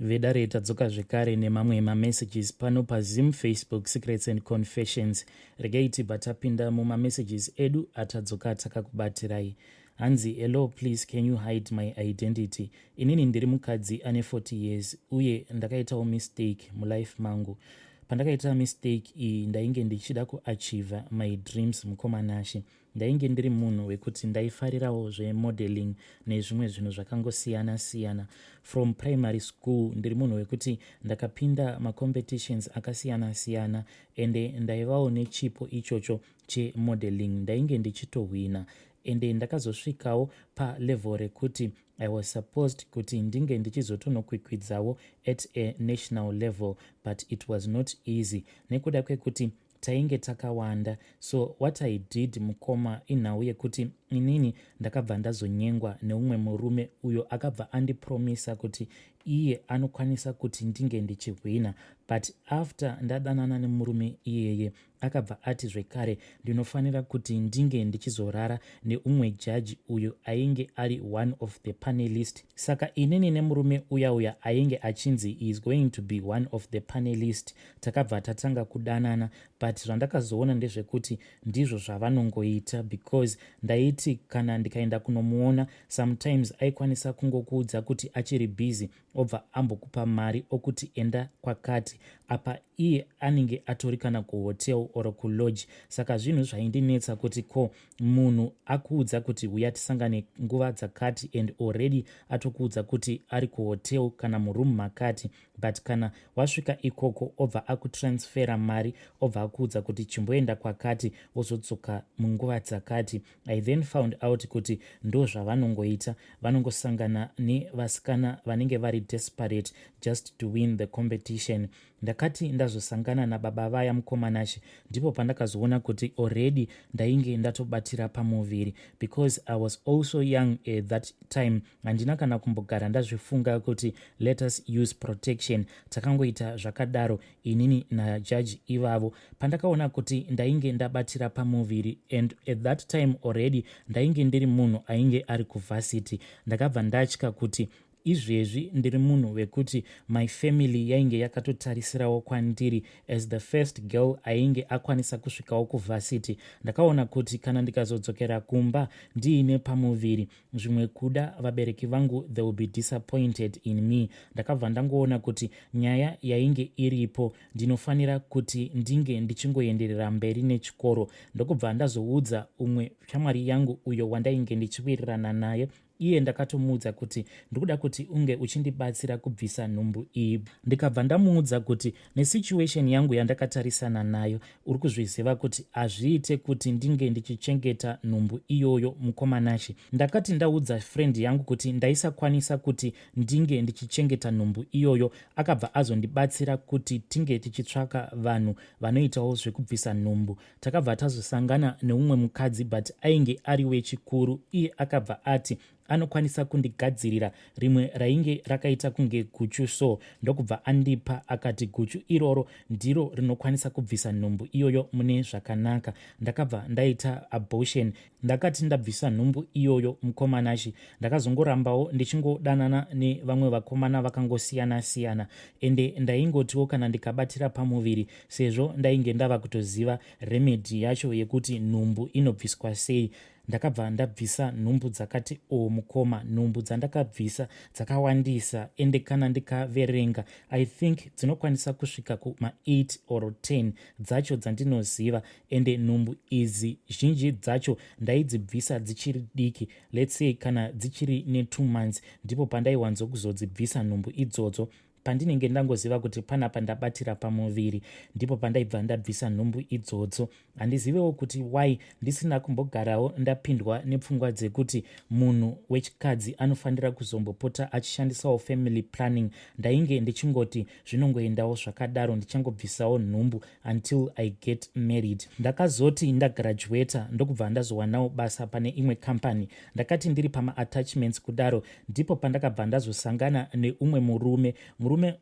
Vedare tadzoka zvekare nemamwe mamessages pano paZim, Facebook, Secrets and Confessions. Regai tibva tapinda mumamessages edu atadzoka takakubatirai. Hanzi, hello, please can you hide my identity? Inini ndiri mukadzi ane 40 years uye ndakaitawo mistake mulife mangu. Pandakaita mistake iyi ndainge ndichida kuachieva my dreams mukomanashi. Ndainge ndiri munhu wekuti ndaifarirawo zvemodeling nezvimwe zvinhu zvakangosiyana-siyana. From primary school ndiri munhu wekuti ndakapinda macompetitions akasiyana-siyana ende ndaivawo nechipo ichocho chemodeling. Ndainge ndichitohwina ende ndakazosvikawo palevel rekuti I was supposed kuti ndinge ndichizotonokwikwidzavo at a national level, but it was not easy nekuda kwekuti tainge takawanda. So what I did mukoma inhau yekuti inini ndakabva ndazonyengwa neumwe murume uyo akabva andipromisa kuti iye anokwanisa kuti ndinge ndichihwina, but after ndadanana nemurume iyeye akabva ati zvekare ndinofanira kuti ndinge ndichizorara neumwe jaji uyo ainge ari one of the panelist. Saka inini nemurume uya ainge achinzi is going to be one of the panelist takabva tatanga kudanana, but zvandakazoona ndezvekuti ndizvo zvavanongoita, because ndaiti kana ndikaenda kunomuona sometimes aikwanisa kungokuudza kuti achiri busy obva ambokupa mari okuti enda kwakati, apa iye anenge atori kana kuhotel or kulodge. Saka zvinhu zvaindinetsa kuti ko munhu akuudza kuti uya tisangane nguva dzakati and already atokuudza kuti ari kuhotel kana muroom makati, but kana wasvika ikoko obva akutransfera mari obva akuudza kuti chimboenda kwakati wozodzoka munguva dzakati. I then found out kuti ndo zvavanongoita, vanongosangana nevasikana vanenge vari desperate just to win the competition. Ndakati ndazosangana nababa vaya mukomanashi ndipo pandakazoona kuti already ndainge ndatobatira pamuviri, because I was also young at that time. Handina kana kumbogara ndazvifunga kuti let us use protection. Takangoita zvakadaro inini najaji ivavo pandakaona kuti ndainge ndabatira pamuviri, and at that time already ndainge ndiri munhu ainge ari kuvhasiti. Ndakabva ndatya kuti izvezvi ndiri munhu wekuti my family yainge yakatotarisirawo kwandiri as the first girl ainge akwanisa kusvikawo kuvhasiti. Ndakaona kuti kana ndikazodzokera kumba ndiine pamuviri zvimwe kuda vabereki vangu they will be disappointed in me. Ndakabva ndangoona kuti nyaya yainge iripo ndinofanira kuti ndinge ndichingoenderera mberi nechikoro. Ndokubva ndazoudza umwe shamwari yangu uyo wandainge ndichiwirirana naye. Iye ndakatomuudza kuti ndikuda kuti unge uchindibatsira kubvisa nhumbu iyi. Ndikabva ndamuudza kuti nesituation yangu yandakatarisana nayo uri kuzviziva kuti hazviite kuti ndinge ndichichengeta nhumbu iyoyo mukomanashi. Ndakati ndaudza friend yangu kuti ndaisakwanisa kuti ndinge ndichichengeta nhumbu iyoyo, akabva azondibatsira kuti tinge tichitsvaka vanhu vanoitawo zvekubvisa nhumbu. Takabva tazosangana neumwe mukadzi but ainge ari wechikuru. Iye akabva ati anokwanisa kundigadzirira rimwe rainge rakaita kunge guchu, so ndokubva andipa akati guchu iroro ndiro rinokwanisa kubvisa nhumbu iyoyo mune zvakanaka. Ndakabva ndaita abortion. Ndakati ndabvisa nhumbu iyoyo mukomanashi ndakazongorambawo ndichingodanana nevamwe vakomana vakangosiyana-siyana, ende ndaingotiwo kana ndikabatira pamuviri sezvo ndainge ndava kutoziva remedy yacho yekuti nhumbu inobviswa sei. Ndakabva ndabvisa nhumbu dzakati mukoma. Nhumbu dzandakabvisa dzakawandisa, ende kana ndikaverenga I think dzinokwanisa kusvika kuma8 or 10 dzacho dzandinoziva, ende nhumbu idzi zhinji dzacho ndaidzibvisa dzichiri diki, let's say kana dzichiri ne2 months ndipo pandaiwanzokuzodzibvisa nhumbu idzodzo. Pandinenge ndangoziva kuti panapa ndabatira pamuviri ndipo pandaibva ndabvisa nhumbu idzodzo. Handizivewo kuti why ndisina kumbogarawo ndapindwa nepfungwa dzekuti munhu wechikadzi anofanira kuzombopota achishandisawo family planning. Ndainge ndichingoti zvinongoendawo zvakadaro, ndichangobvisawo nhumbu until I get married. Ndakazoti ndagraduata ndokubva ndazowanawo basa pane imwe company. Ndakati ndiri pama-attachments kudaro ndipo pandakabva ndazosangana neumwe murume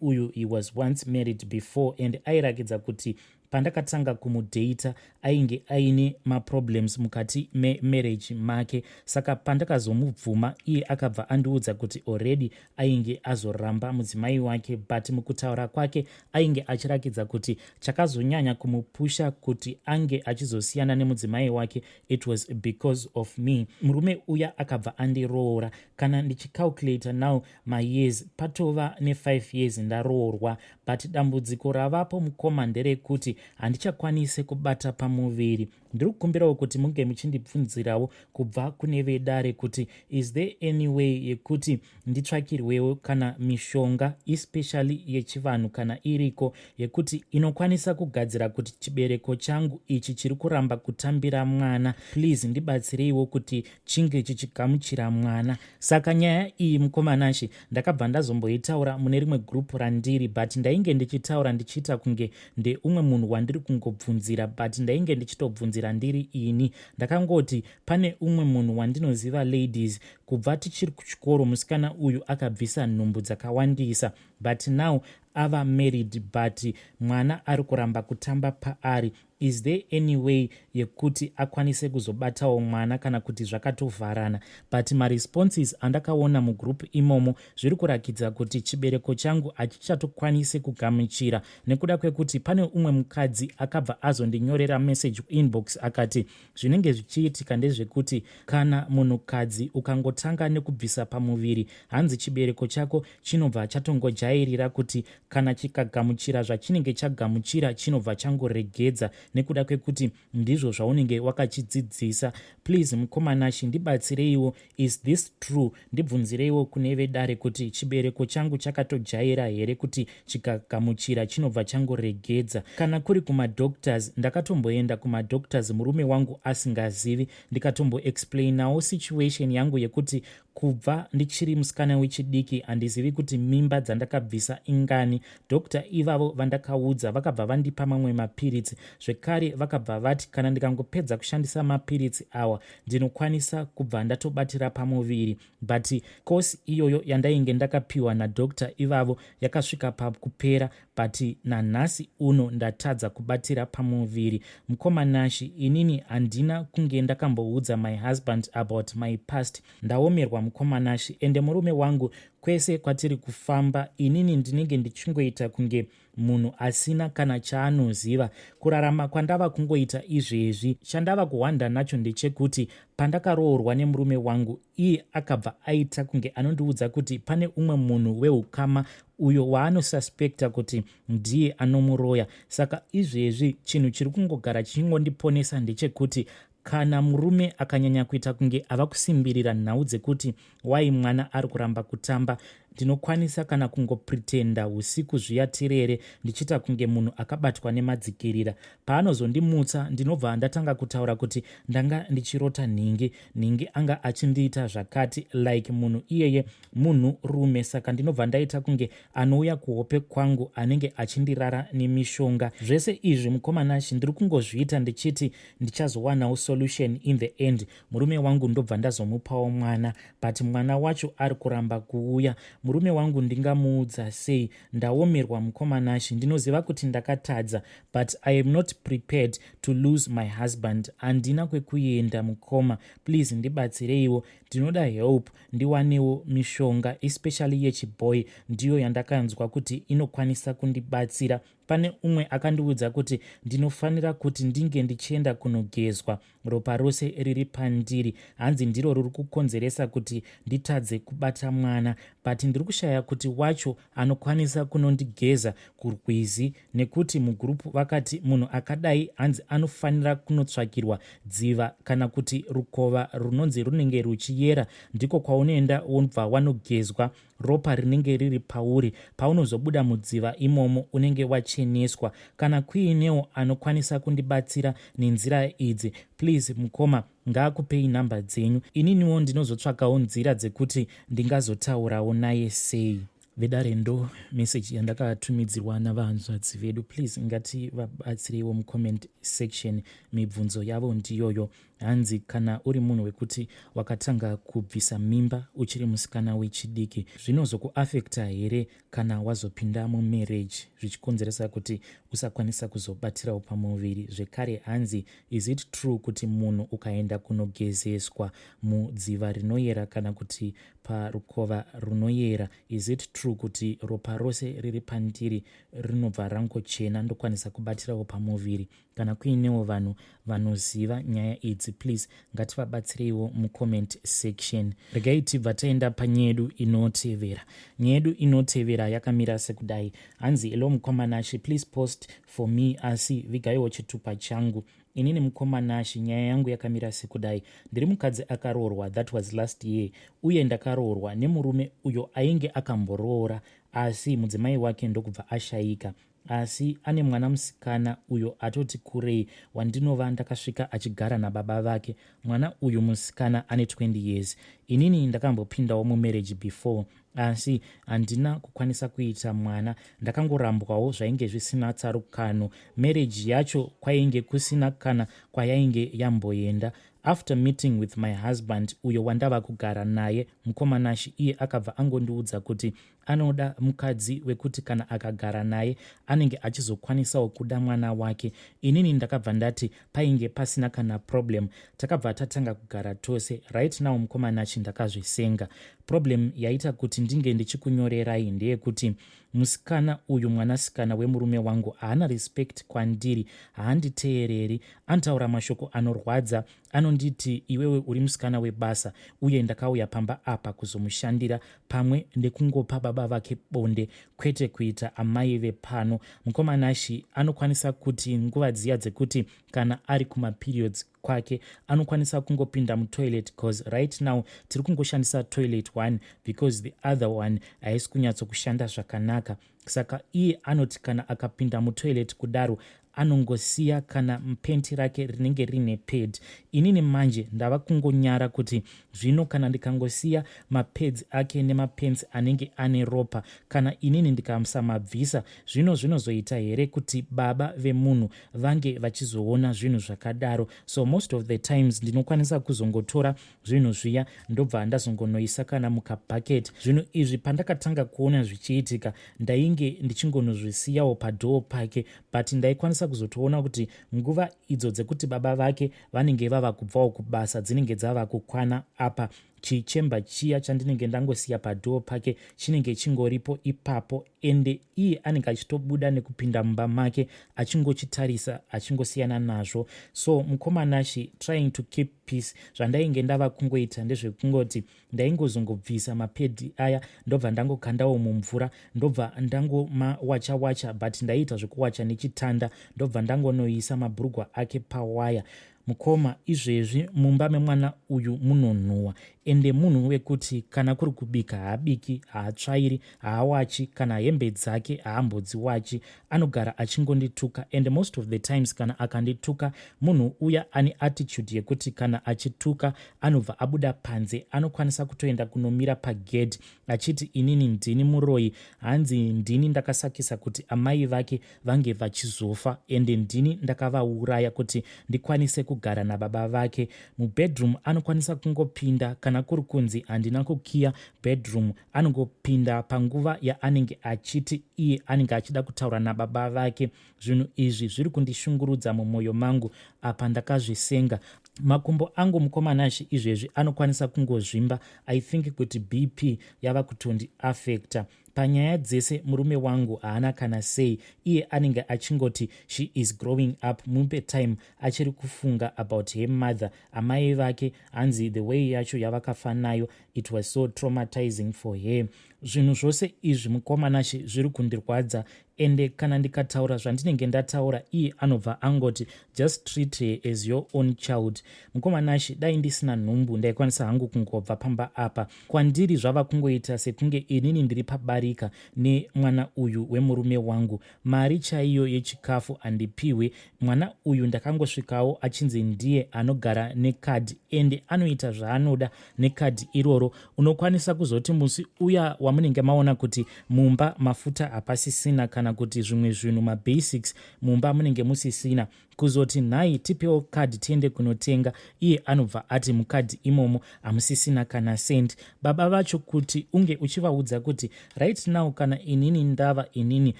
uyu he was once married before, and airakidza kuti pandakatanga kumudata ainge aine maproblems mukati memarriage make. Saka pandakazomubvuma iye akabva andiudza kuti already ainge azoramba mudzimai wake, but mukutaura kwake ainge achirakidza kuti chakazonyanya kumupusha kuti ange achizosiyana nemudzimai wake it was because of me. Murume uya akabva andiroora. Kana ndichicalculata now mayears patova ne5 years ndaroorwa, but dambudziko ravapo mukoma nderekuti handichakwanise kubata pamuviri. Ndiri kukumbirawo kuti munge muchindibvunzirawo kubva kune vedare kuti is there any way yekuti nditsvakirwewo kana mishonga especially yechivanhu kana iriko yekuti inokwanisa kugadzira kuti chibereko changu ichi chiri kuramba kutambira mwana, please ndibatsireiwo kuti chinge chichigamuchira mwana. Saka nyaya iyi mukomanashi ndakabva ndazomboitaura mune rimwe gurupu randiri, but ndainge ndichitaura ndichiita kunge ndeumwe munhu wandiri kungobvunzira, but ndainge ndichitobvunzira ndiri ini. Ndakangoti pane umwe munhu wandinoziva ladies kubva tichiri kuchikoro, musikana uyu akabvisa nhumbu dzakawandisa, but now ava married but mwana ari kuramba kutamba paari. Is there any way yekuti akwanise kuzobatawo mwana kana kuti zvakatovharana? But maresponses andakaona mugrupu imomo zviri kurakidza kuti chibereko changu hachichatokwanise kugamuchira, nekuda kwekuti pane umwe mukadzi akabva azondinyorera message inbox akati zvinenge zvichiitika ndezvekuti kana munhukadzi ukangotanga nekubvisa pamuviri, hanzi chibereko chako chinobva chatongojairira kuti kana chikagamuchira zvachinenge chagamuchira chinobva changoregedza, nekuda kwekuti ndizvo zvaunenge wakachidzidzisa. Please mukomanashi ndibatsireiwo, is this true? Ndibvunzireiwo kune vedare kuti chibereko changu chakatojaira here kuti chikagamuchira chinobva changoregedza. Kana kuri kumadoctors, ndakatomboenda kumadoctors murume wangu asingazivi, ndikatomboexplainawo situation yangu yekuti kubva ndichiri musikana wechidiki handizivi kuti mimba dzandakabvisa ingani. Dr. ivavo vandakaudza vakabva vandipa mamwe mapiritsi zvekare, vakabva vati kana ndikangopedza kushandisa mapiritsi awa ndinokwanisa kubva ndatobatira pamuviri, but kosi iyoyo yandainge ndakapiwa nadr. ivavo yakasvika pakupera, but nanhasi uno ndatadza kubatira pamuviri. Mukomanashi, inini handina kunge ndakamboudza my husband about my past. Ndaomerwa mukomanashi, ende murume wangu kwese kwatiri kufamba inini ndinenge ndichingoita kunge munhu asina kana chaanoziva. Kurarama kwandava kungoita izvezvi, chandava kuhwanda nacho ndechekuti pandakaroorwa nemurume wangu, iye akabva aita kunge anondiudza kuti pane umwe munhu weukama uyo waanosuspekta kuti ndiye anomuroya. Saka izvezvi chinhu chiri kungogara chingondiponesa ndechekuti kana murume akanyanya kuita kunge ava kusimbirira nhau dzekuti wai mwana ari kuramba kutamba, ndinokwanisa kana kungopretenda usiku zviya tirere ndichita kunge munhu akabatwa nemadzikirira. Paanozondimutsa ndinobva ndatanga kutaura kuti ndanga ndichirota nhingi anga achindiita zvakati, like munhu iyeye munhu rume. Saka ndinobva ndaita kunge anouya kuhope kwangu anenge achindirara nemishonga. Zvese izvi mukomanashi ndiri kungozviita ndichiti ndichazowanawo solution in the end. Murume wangu ndobva ndazomupawo mwana, but mwana wacho ari kuramba kuuya. Murume wangu ndingamuudza sei? Ndaomerwa mukomanashi, ndinoziva kuti ndakatadza, but I am not prepared to lose my husband. Handina kwekuenda mukoma, please ndibatsireiwo. Ndinoda help ndiwanewo mishonga especially yechiboy, ndiyo yandakanzwa kuti inokwanisa kundibatsira. Pane umwe akandiudza kuti ndinofanira kuti ndinge ndichienda kunogezwa ropa rose riri pandiri, hanzi ndiro riri kukonzeresa kuti nditadze kubata mwana, but ndiri kushaya kuti wacho anokwanisa kunondigeza kurwizi, nekuti mugrupu vakati munhu akadai hanzi anofanira kunotsvakirwa dziva kana kuti rukova runonzi runenge ruchiyera, ndiko kwaunoenda wobva wanogezwa ropa rinenge riri pauri. Paunozobuda mudziva imomo unenge wacheneswa. Kana kuinewo anokwanisa kundibatsira nenzira idzi, please mukoma ngaakupei nhamba dzenyu, ininiwo ndinozotsvakawo nzira dzekuti ndingazotaurawo naye sei. Vedare ndo message yandakatumidzirwa navahanzvadzi vedu. Please ngati vabatsireiwo mucomment section, mibvunzo yavo ndiyoyo. hanzi kana uri munhu wekuti wakatanga kubvisa mimba uchiri musikana wechidiki zvinozokuafekta here kana wazopinda mumarriage zvichikonzeresa kuti usakwanisa kuzobatirawo pamuviri. Zvekare hanzi is it true kuti munhu ukaenda kunogezeswa mudziva rinoyera kana kuti parukova runoyera, is it true kuti ropa rose riri pandiri rinobva rangochena ndokwanisa kubatirawo pamuviri? Kana kuinewo vanhu vanoziva nyaya idzi, please ngativabatsireiwo mucomment section. Regai tibva taenda panyedu inotevera. Nyedu inotevera yakamira sekudai. Hanzi hello mukomanashi, please post for me, asi vigaiwo chitupa changu. Inini mukomanashi, nyaya yangu yakamira sekudai. Ndiri mukadzi akaroorwa, that was last year, uye ndakaroorwa nemurume uyo ainge akamboroora, asi mudzimai wake ndokubva ashayika. Asi ane mwana musikana uyo atoti kurei wandinova ndakasvika achigara nababa vake. Mwana uyu musikana ane 20 years. Inini ndakambopindawo mumarriage before, asi handina kukwanisa kuita mwana. Ndakangorambwawo zvainge zvisina tsarukano. Marriage yacho kwainge kusina kana kwayainge yamboenda. After meeting with my husband, uyo wandava kugara naye mukomanashi, iye akabva angondiudza kuti anoda mukadzi wekuti kana akagara naye anenge achizokwanisawo kuda mwana wake. Inini ndakabva ndati painge pasina kana problem. Takabva tatanga kugara tose. Right now mukomanashi ndakazvisenga. Problem yaita kuti ndinge ndichikunyorerai ndeyekuti musikana uyu mwanasikana wemurume wangu haana respect kwandiri, haanditeereri, anotaura mashoko anorwadza, anonditi iwewe uri musikana webasa uye ndakauya pamba apa kuzomushandira pamwe nekungopa baba vake bonde kwete kuita amai vepano. Mukomanashi anokwanisa kuti nguva dziya dzekuti kana ari kumaperiods kwake anokwanisa kungopinda mutoilet, because right now tiri kungoshandisa toilet one because the other one haisi kunyatsokushanda zvakanaka. Saka iye anoti kana akapinda mutoilet kudaro anongosiya kana penti rake rinenge rine pad. Inini manje ndava kungonyara kuti zvino kana ndikangosiya mapads ake nemapens anenge ane ropa, kana inini ndikasamabvisa zvino zvinozoita here kuti baba vemunhu vange vachizoona zvinhu zvakadaro. So most of the times ndinokwanisa kuzongotora zvinhu zviya ndobva ndazongonoisa kana mukabhaketi. Zvinhu izvi pandakatanga kuona zvichiitika ndainge ndichingonozvisiyawo padhoo pake, but ndaikwanisa kuzotoona kuti nguva idzo dzekuti baba vake vanenge vava kubvawo kubasa dzinenge dzava kukwana apa chichemba chiya chandinenge ndangosiya padhoo pake chinenge chingoripo ipapo, ende iye anenge achitobuda nekupinda mumba make achingochitarisa achingosiyana nazvo. So mukomanashi, trying to keep peace, zvandainge ndava kungoita ndezvekungoti ndaingozongobvisa mapedhi aya ndobva ndangokandawo mumvura ndobva ndangomawacha-wacha, but ndaiita zvekuwacha nechitanda ndobva ndangonoisa mabhurugwa ake pawaya. Mukoma, izvezvi mumba memwana uyu munonhuhwa, ende munhu wekuti kana kuri kubika haabiki, haatsvairi, haawachi, kana hembe dzake haambodziwachi, anogara achingondituka. And most of the times kana akandituka, munhu uya ane attitude yekuti kana achituka anobva abuda panze, anokwanisa kutoenda kunomira pagedhi achiti inini ndini muroyi, hanzi ndini ndakasakisa kuti amai vake vange vachizofa, ende ndini ndakavauraya kuti ndikwanise kugara nababa vake. Mubedroom anokwanisa kungopinda kana kuri kunzi handina kukiya bedroom, anongopinda panguva yaanenge achiti iye anenge achida kutaura nababa vake. Zvinhu izvi zviri kundishungurudza mumwoyo mangu apa ndakazvisenga. Makumbo angu mukomanashi izvezvi anokwanisa kungozvimba. I think kuti BP yava kutondi affecta. Panyaya dzese murume wangu haana kana sei, iye anenge achingoti she is growing up. Mupe time achiri kufunga about her mother, amai vake, hanzi the way yacho yavakafa nayo, it was so traumatizing for her. Zvinhu zvose izvi mukomanashi zviri kundirwadza, ende kana ndikataura zvandinenge ndataura iye anobva angoti just treat her as your own child. Mukomanashi, dai ndisina nhumbu ndaikwanisa hangu kungobva pamba apa. Kwandiri zvava kungoita sekunge inini ndiri pabarika nemwana uyu wemurume wangu. Mari chaiyo yechikafu handipiwe. Mwana uyu ndakangosvikawo achinzi ndiye anogara nekadhi, ende anoita zvaanoda nekadhi iroro. Unokwanisa kuzoti musi uya wamunenge maona kuti mumba mafuta hapasisina kana kuti zvimwe zvinhu mabasics mumba munenge musisina, kuzoti nhai tipewo kadhi tiende kunotenga, iye anobva ati mukadhi imomo hamusisina kana sendi. Baba vacho kuti unge uchivaudza kuti right now kana inini ndava inini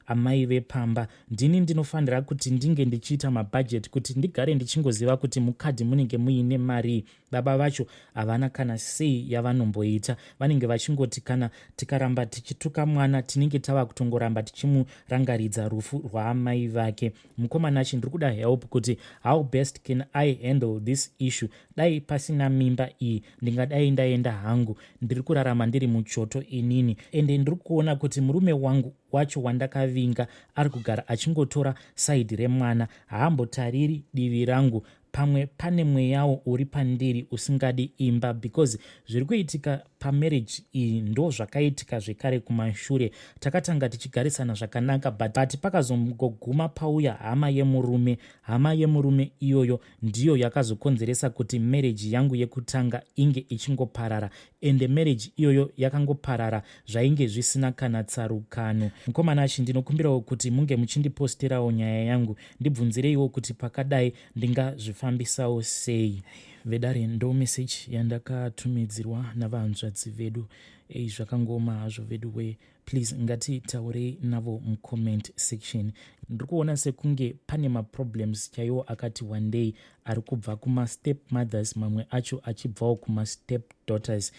amai vepamba, ndini ndinofanira kuti ndinge ndichiita mabhajeti kuti ndigare ndichingoziva kuti mukadhi munenge muine mari. Baba vacho havana kana sei yavanomboita, vanenge vachingoti kana tikaramba tichituka mwana tinenge tava kutongoramba tichimurangaridza rufu rwaamai vake. Mukomana achi ndiri kuda help kuti how best can I handle this issue. Dai pasina mimba iyi ndingadai ndaenda hangu, ndiri kurarama ndiri muchoto inini, ende ndiri kuona kuti murume wangu wacho wandakavinga ari kugara achingotora saidhi remwana, haambotariri divi rangu. Pamwe pane mweyawo uri pandiri usingadi imba, because zviri kuitika pamarriage iyi ndo zvakaitika zvekare kumashure. Takatanga tichigarisana zvakanaka but pakazongoguma pauya hama yemurume. Hama yemurume iyoyo ndiyo yakazokonzeresa kuti marriage yangu yekutanga inge ichingoparara, ende marriage iyoyo yakangoparara zvainge zvisina kana tsarukano. Mukomana achi ndinokumbirawo kuti munge muchindiposterawo nyaya yangu, ndibvunzireiwo kuti pakadai ndingazvifambisawo sei. Vedare ndo message yandakatumidzirwa navanzvadzi vedu. Zvakangoma hazvo vedu we, please ngatitaurei navo mucomment section. Ndiri kuona sekunge pane maproblems chaiwo akati one day ari kubva kumastep mothers, mamwe acho achibvawo kumastep daughters.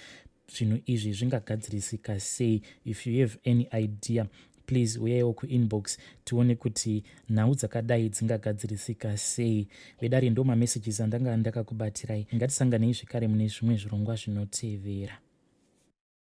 Zvinhu izvi zvingagadzirisika sei? If you have any idea, please uyaiwo kuinbox tione kuti nhau dzakadai dzingagadzirisika sei. Vedari ndo mamessages andanga ndakakubatirai. Ngatisanganei zvekare mune zvimwe zvirongwa zvinotevera.